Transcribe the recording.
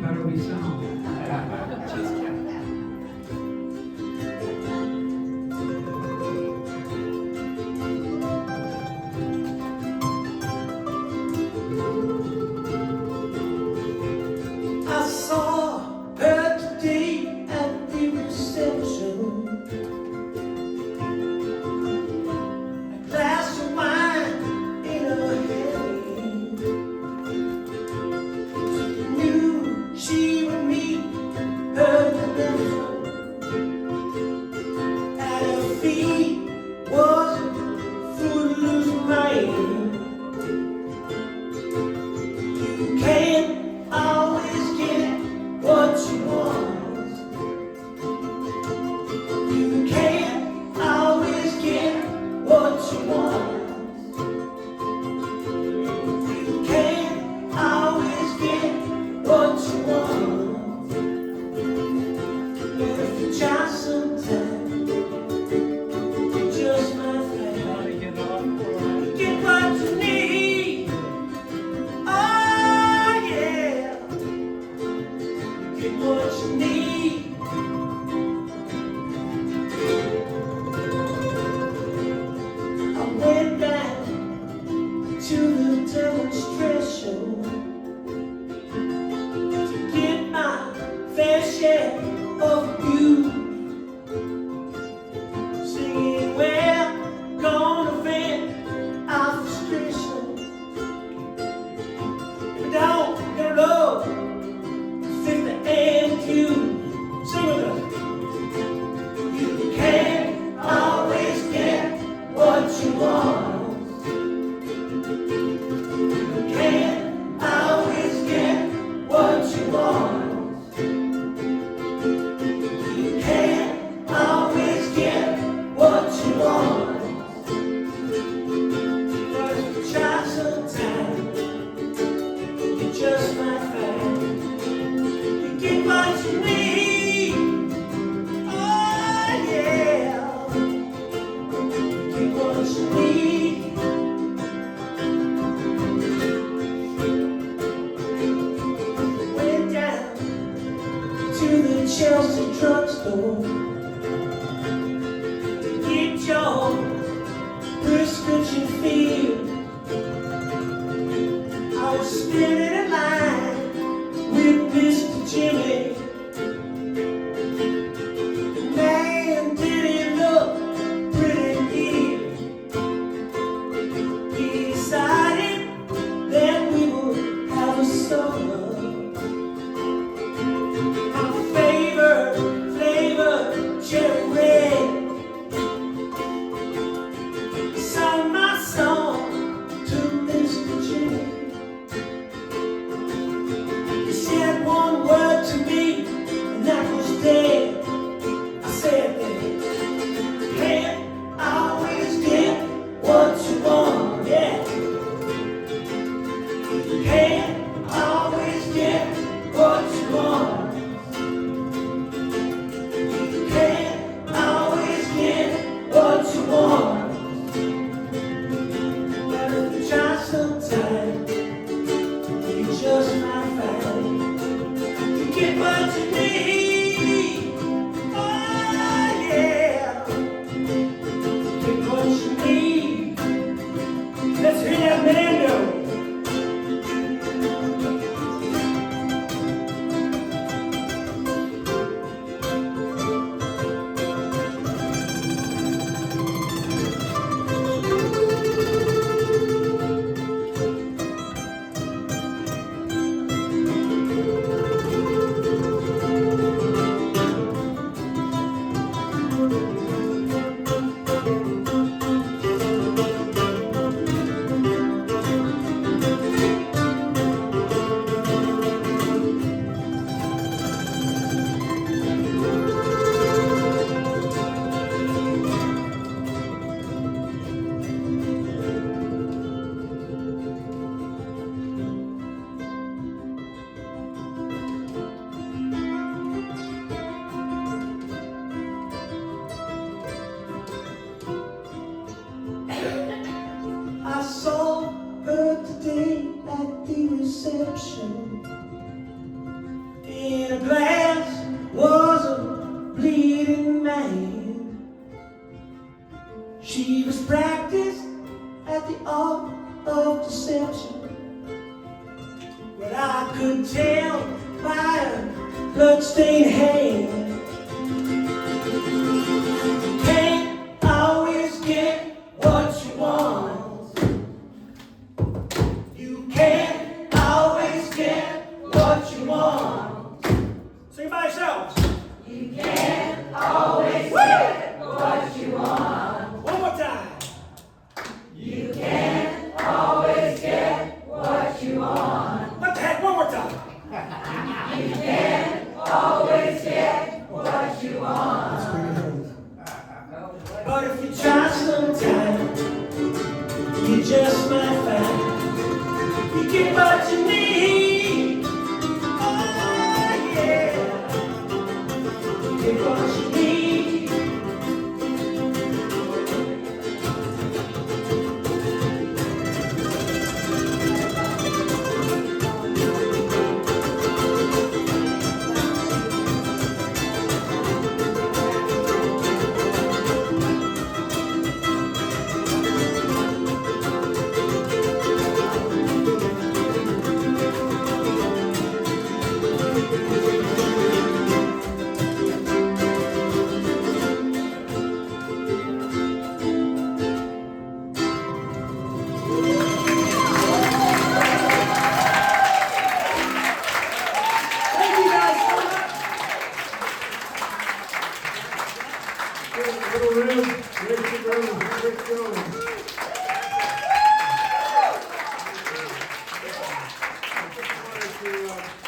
better we sound. I saw her today at the reception. A glass of wine in her hand. Knew she would meet her dimension. At her feet was a footloose man. You can't always get what you want. You can't always get what you want. You can't always get what you want. But if you try sometime, you just might find you get what you need. Oh yeah, get what you need. I went back to the demonstration to get my fair share of you. Singing, we're gonna vent our frustration. Don't get low, fit the AMQ. Sing with us. You can't always get what you want. You can't always get what you want. You can't always get what you want. But if you try sometime, you just might find you get what you need. Oh yeah, get what you need. Went down to the Chelsea drugstore to get your prescription filled. I was standing in line with Mr. Jimmy. Man, did he look pretty neat. He decided that we would have a soda. My favorite flavor, cherry red. Sang my song to Mr. Jimmy. He said one word to me, and that was dead. I said that you can't always get what you want, yeah. You can't always get what you want. You can't always get what you want. But if you try sometime, you just might find you get what you need. Oh yeah, get what you need. Let's hear that man go. man. She was practiced at the art of deception, but I could tell by her bloodstained hand. You can't always get what you want. You can't always get what you want. Sing by yourselves. You can't always get what you want. One more time. You can't always get what you want. What the heck? One more time. You can't always get what you want. But if you try sometime, you just might find you get what you need. Oh yeah, you get what you need. Little room, great room, great room. I just wanted to